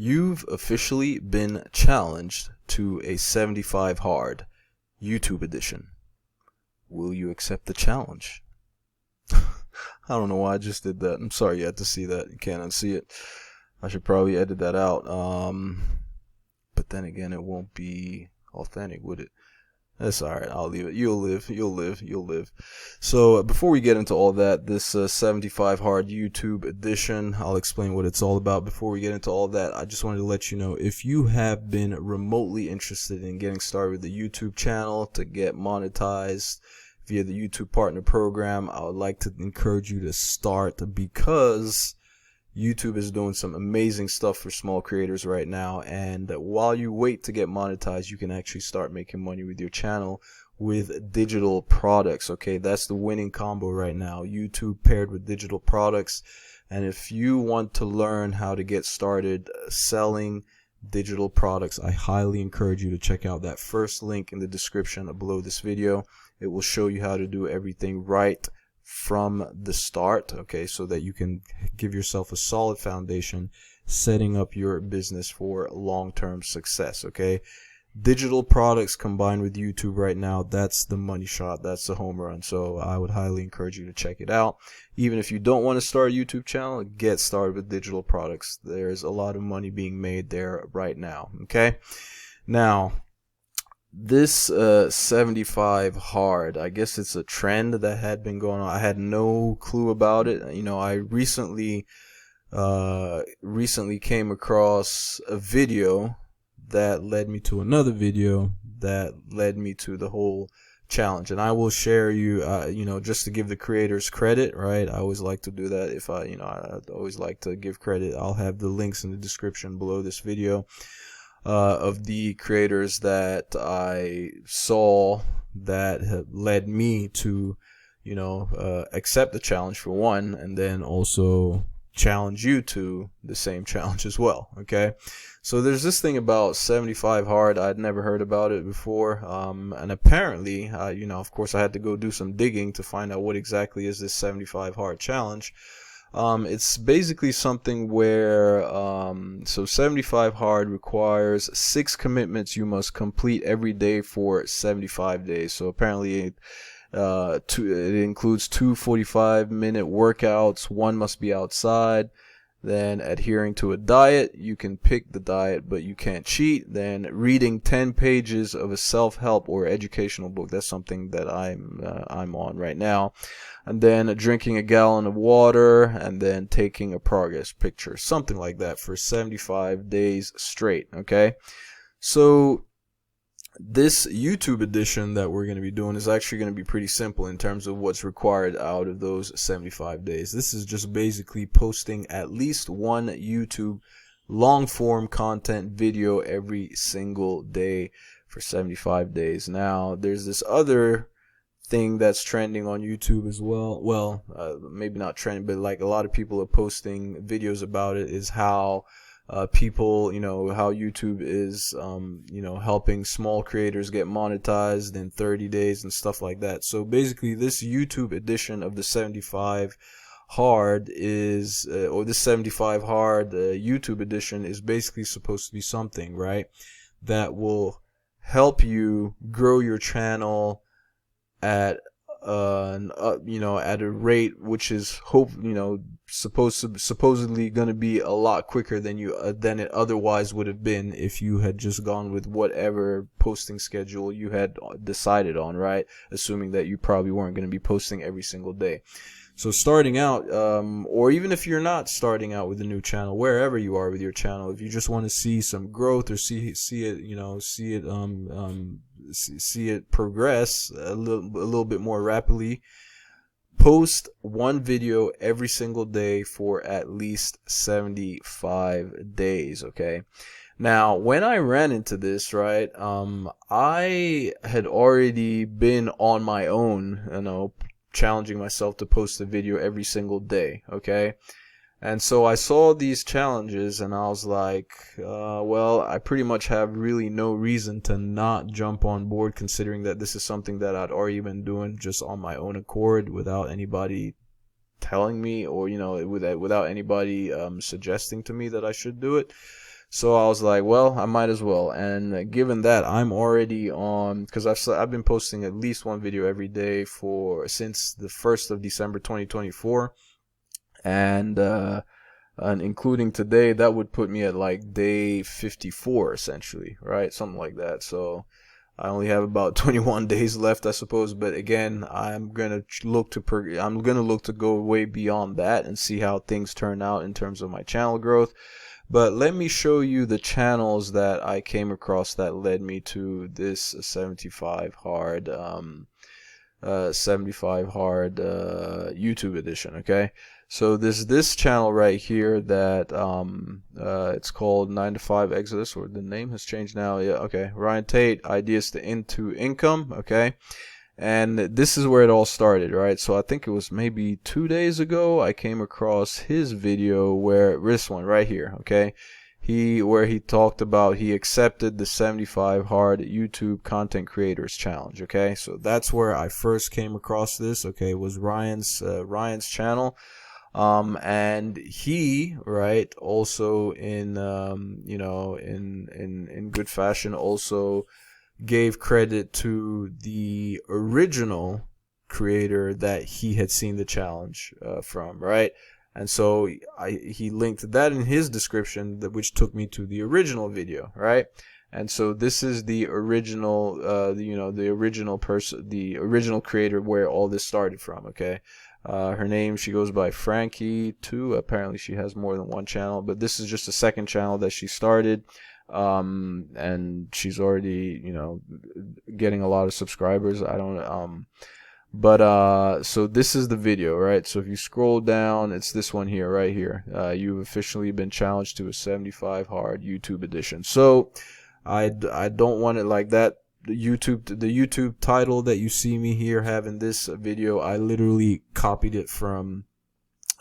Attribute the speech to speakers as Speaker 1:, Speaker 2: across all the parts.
Speaker 1: You've officially been challenged to a 75 hard YouTube edition. Will you accept the challenge? I don't know why I just did that. I'm sorry you had to see that. You can't unsee it. I should probably edit that out. But then again, it won't be authentic, would it? That's alright, I'll leave it. You'll live. So before we get into all that, this 75 hard YouTube edition, I'll explain what it's all about. Before we get into all that, I just wanted to let you know, if you have been remotely interested in getting started with the YouTube channel to get monetized via the YouTube Partner Program, I would like to encourage you to start, because YouTube is doing some amazing stuff for small creators right now, and while you wait to get monetized, you can actually start making money with your channel with digital products. Okay, that's the winning combo right now, YouTube paired with digital products. And if you want to learn how to get started selling digital products, I highly encourage you to check out that first link in the description below this video. It will show you how to do everything right from the start, okay, so that you can give yourself a solid foundation setting up your business for long-term success. Okay, digital products combined with YouTube right now, that's the money shot, that's the home run. So I would highly encourage you to check it out. Even if you don't want to start a YouTube channel, get started with digital products. There's a lot of money being made there right now. Okay, now this 75 hard, I guess it's a trend that had been going on. I had no clue about it. You know, I recently came across a video that led me to another video that led me to the whole challenge, and I will share you you know, just to give the creators credit, right? I always like to do that. If I always like to give credit. I'll have the links in the description below this video of the creators that I saw that have led me to, you know, accept the challenge for one, and then also challenge you to the same challenge as well. Okay, so there's this thing about 75 hard. I'd never heard about it before, and apparently, you know, of course I had to go do some digging to find out what exactly is this 75 hard challenge. It's basically something where so 75 hard requires 6 commitments you must complete every day for 75 days. So apparently it includes 2 45-minute workouts, 1 must be outside, then adhering to a diet. You can pick the diet, but you can't cheat. Then reading 10 pages of a self-help or educational book. That's something that I'm on right now. And then drinking a gallon of water, and then taking a progress picture, something like that, for 75 days straight. Okay, so this YouTube edition that we're going to be doing is actually going to be pretty simple in terms of what's required out of those 75 days. This is just basically posting at least one YouTube long form content video every single day for 75 days. Now, there's this other thing that's trending on YouTube as well. Well, maybe not trending, but like a lot of people are posting videos about it, is how people, you know, how YouTube is, you know, helping small creators get monetized in 30 days and stuff like that. So basically, this YouTube edition of the 75 hard is, or the 75 hard YouTube edition is basically supposed to be something, right, that will help you grow your channel at you know, at a rate which is supposedly going to be a lot quicker than it otherwise would have been if you had just gone with whatever posting schedule you had decided on, right? Assuming that you probably weren't going to be posting every single day. So starting out, or even if you're not starting out with a new channel, wherever you are with your channel, if you just want to see some growth or see it, you know, see it progress a little bit more rapidly, post one video every single day for at least 75 days. Okay. Now, when I ran into this, right, I had already been on my own, you know, challenging myself to post a video every single day. Okay, and so I saw these challenges and I was like, well, I pretty much have really no reason to not jump on board, considering that this is something that I'd already been doing just on my own accord without anybody telling me, or, you know, without anybody suggesting to me that I should do it. So I was like, well, I might as well. And given that I'm already on, because I've been posting at least one video every day since the 1st of December 2024, and including today, that would put me at like day 54 essentially, right? Something like that. So I only have about 21 days left, I suppose. But again, I'm gonna look to go way beyond that and see how things turn out in terms of my channel growth. But let me show you the channels that I came across that led me to this 75 hard 75 hard YouTube edition. Okay, so this channel right here that it's called 9 to 5 Exodus, or the name has changed now. Yeah, okay, Ryan Tate, Ideas to Into Income. Okay, and this is where it all started, right? So I think it was maybe 2 days ago I came across his video, where this one right here, okay, where he talked about he accepted the 75 hard YouTube content creators challenge. Okay, so that's where I first came across this. Okay, it was Ryan's channel. And he, right, also in in good fashion, also gave credit to the original creator that he had seen the challenge from, right? And so he linked that in his description, which took me to the original video, right? And so this is the original, the original person, the original creator where all this started from. Okay, her name, she goes by Frankie too. Apparently, she has more than one channel, but this is just a second channel that she started. And she's already, getting a lot of subscribers. I don't but so this is the video, right? So if you scroll down, it's this one here, right here. You've officially been challenged to a 75 hard YouTube edition. So I don't want it like that. The YouTube title that you see me here having this video, I literally copied it from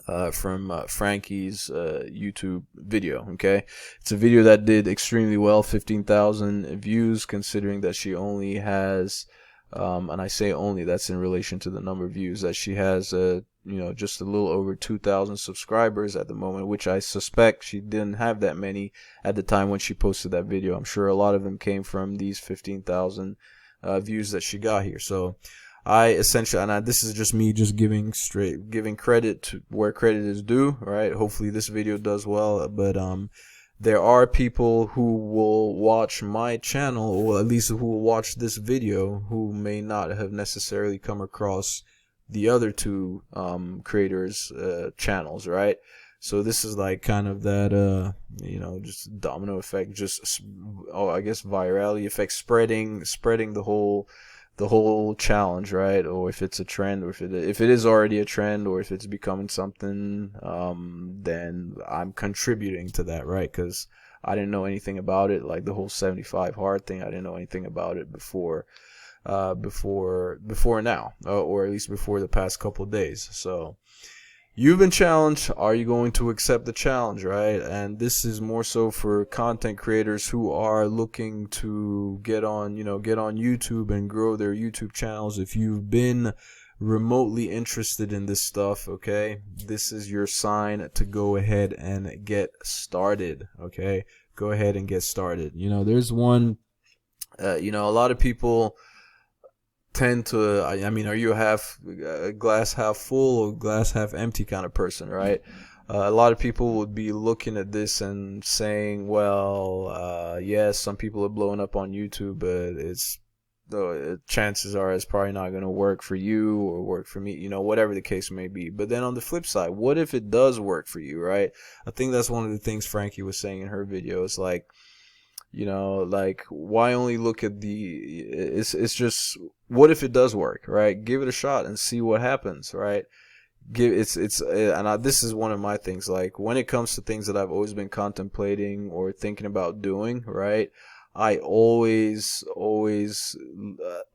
Speaker 1: Frankie's YouTube video. Okay, it's a video that did extremely well, 15,000 views, considering that she only has and I say only, that's in relation to the number of views, that she has just a little over 2,000 subscribers at the moment, which I suspect she didn't have that many at the time when she posted that video. I'm sure a lot of them came from these 15,000 views that she got here. So I essentially, and this is just me just giving credit to where credit is due, right? Hopefully this video does well, but there are people who will watch my channel, or at least who will watch this video, who may not have necessarily come across the other two creators' channels, right? So this is like kind of that just domino effect, just I guess virality effect, spreading the whole challenge, right? Or if it's a trend, or if it is already a trend, or if it's becoming something, then I'm contributing to that, right? Because I didn't know anything about it, like the whole 75 hard thing. I didn't know anything about it before now, or at least before the past couple of days. So you've been challenged. Are you going to accept the challenge, right? And this is more so for content creators who are looking to get on YouTube and grow their YouTube channels. If you've been remotely interested in this stuff, okay, this is your sign to go ahead and get started. Okay, go ahead and get started. There's one, a lot of people tend to, I mean, are you a glass half full or glass half empty kind of person, right? A lot of people would be looking at this and saying, well, yes, some people are blowing up on YouTube, but chances are it's probably not going to work for you or work for me, whatever the case may be. But then on the flip side, what if it does work for you, right? I think that's one of the things Frankie was saying in her video. It's like, like, why only look at it's just, what if it does work, right? Give it a shot and see what happens, right? This is one of my things, like, when it comes to things that I've always been contemplating or thinking about doing, right? I always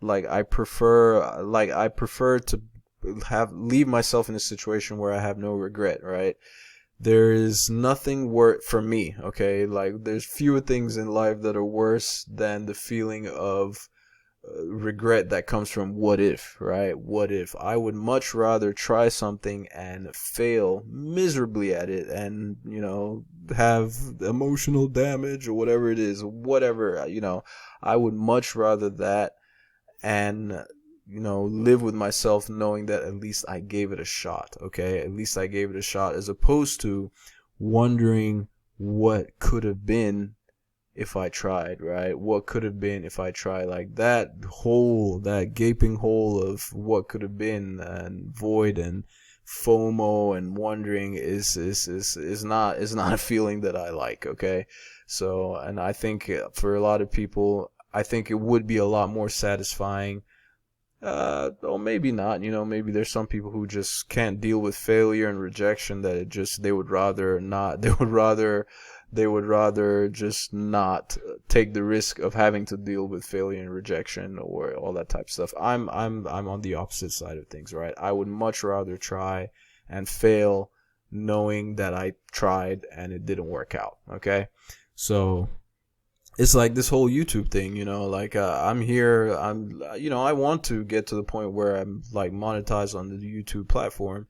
Speaker 1: I prefer to leave myself in a situation where I have no regret, right? There is nothing worse for me, okay? Like, there's fewer things in life that are worse than the feeling of regret that comes from what if, right? What if? I would much rather try something and fail miserably at it and, have emotional damage or whatever it is, whatever, I would much rather that and, live with myself knowing that at least I gave it a shot, okay? At least I gave it a shot, as opposed to wondering what could have been if I tried, right? What could have been if I tried? Like that hole, that gaping hole of what could have been, and void and FOMO and wondering is not a feeling that I like, okay? So, and I think for a lot of people, I think it would be a lot more satisfying. Or maybe not, maybe there's some people who just can't deal with failure and rejection, that they would rather not, they would rather just not take the risk of having to deal with failure and rejection or all that type of stuff. I'm on the opposite side of things, right? I would much rather try and fail knowing that I tried and it didn't work out, okay? So it's like this whole YouTube thing, like I'm here, I want to get to the point where I'm like monetized on the YouTube platform,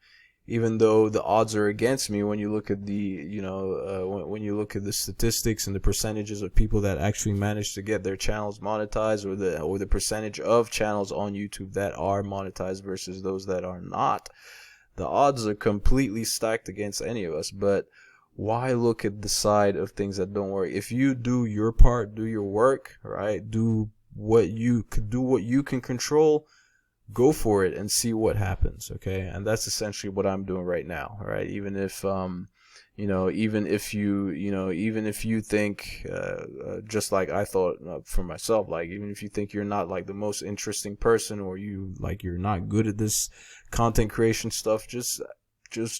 Speaker 1: even though the odds are against me when you look at when you look at the statistics and the percentages of people that actually manage to get their channels monetized, or the percentage of channels on YouTube that are monetized versus those that are not. The odds are completely stacked against any of us, but why look at the side of things that don't work? If you do your part, do your work, right? Do what you can control, go for it and see what happens, okay? And that's essentially what I'm doing right now, right? Even if even if you think just like I thought for myself, like even if you think you're not like the most interesting person, or you're not good at this content creation stuff, just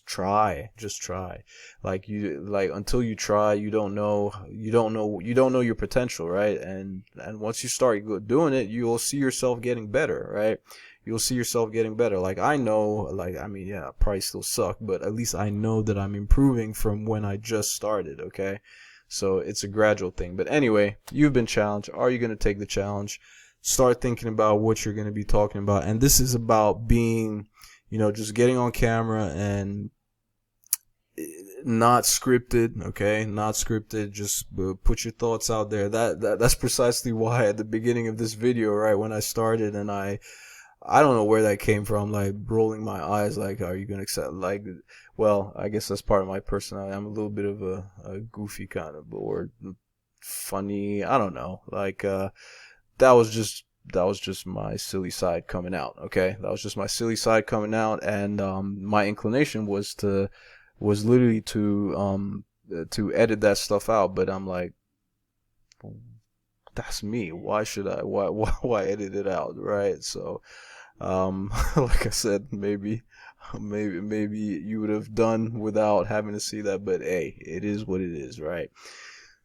Speaker 1: try. Like until you try, you don't know your potential, right? And once you start doing it, you'll see yourself getting better, right? You'll see yourself getting better. Like I know, like, I mean, yeah, I probably still suck, but at least I know that I'm improving from when I just started, okay? So it's a gradual thing. But anyway, you've been challenged. Are you going to take the challenge? Start thinking about what you're going to be talking about. And this is about being, just getting on camera and not scripted, okay? Not scripted. Just put your thoughts out there. That's precisely why at the beginning of this video, right, when I started, and I don't know where that came from, like rolling my eyes, like, are you gonna accept, like, well, I guess that's part of my personality. I'm a little bit of a goofy kind of, or funny, I don't know, like that was just my silly side coming out, okay? That was just my silly side coming out, and my inclination was literally to edit that stuff out, but I'm like, that's me. Why should I? Why edit it out, right? So, like I said, maybe you would have done without having to see that, but hey, it is what it is, right?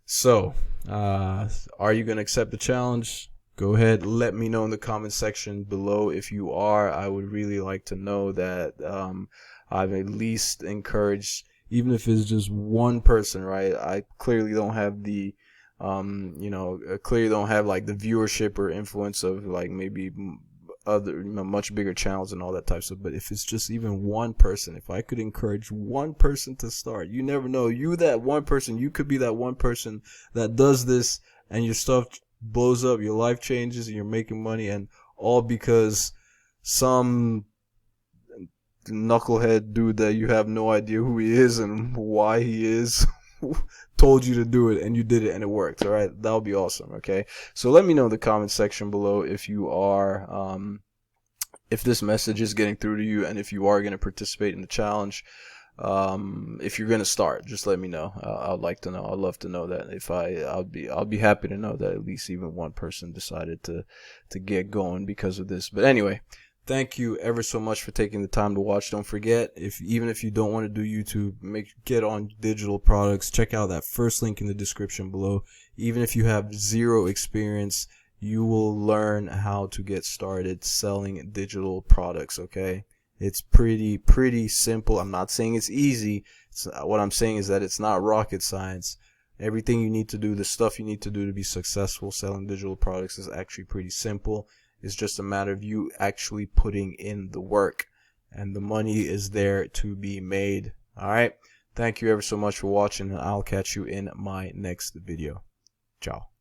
Speaker 1: So, are you gonna accept the challenge? Go ahead, let me know in the comment section below if you are. I would really like to know that. I've at least encouraged, even if it's just one person, right? I clearly don't have the clearly don't have like the viewership or influence of like maybe other much bigger channels and all that type of stuff. But if it's just even one person, if I could encourage one person to start, you never know, that one person, you could be that one person that does this and your stuff blows up, your life changes, and you're making money, and all because some knucklehead dude that you have no idea who he is and why he is told you to do it, and you did it and it worked. All right, that would be awesome. Okay, so let me know in the comment section below if you are if this message is getting through to you, and if you are going to participate in the challenge. If you're going to start, just let me know. I'd like to know. I'd love to know that. If I'll be happy to know that at least even one person decided to get going because of this. But anyway, thank you ever so much for taking the time to watch. Don't forget, even if you don't want to do YouTube, get on digital products. Check out that first link in the description below. Even if you have zero experience, you will learn how to get started selling digital products, okay? It's pretty simple. I'm not saying it's easy. What I'm saying is that it's not rocket science. Everything you need to do, the stuff you need to do to be successful selling digital products is actually pretty simple. It's just a matter of you actually putting in the work, and the money is there to be made. All right. Thank you ever so much for watching, and I'll catch you in my next video. Ciao.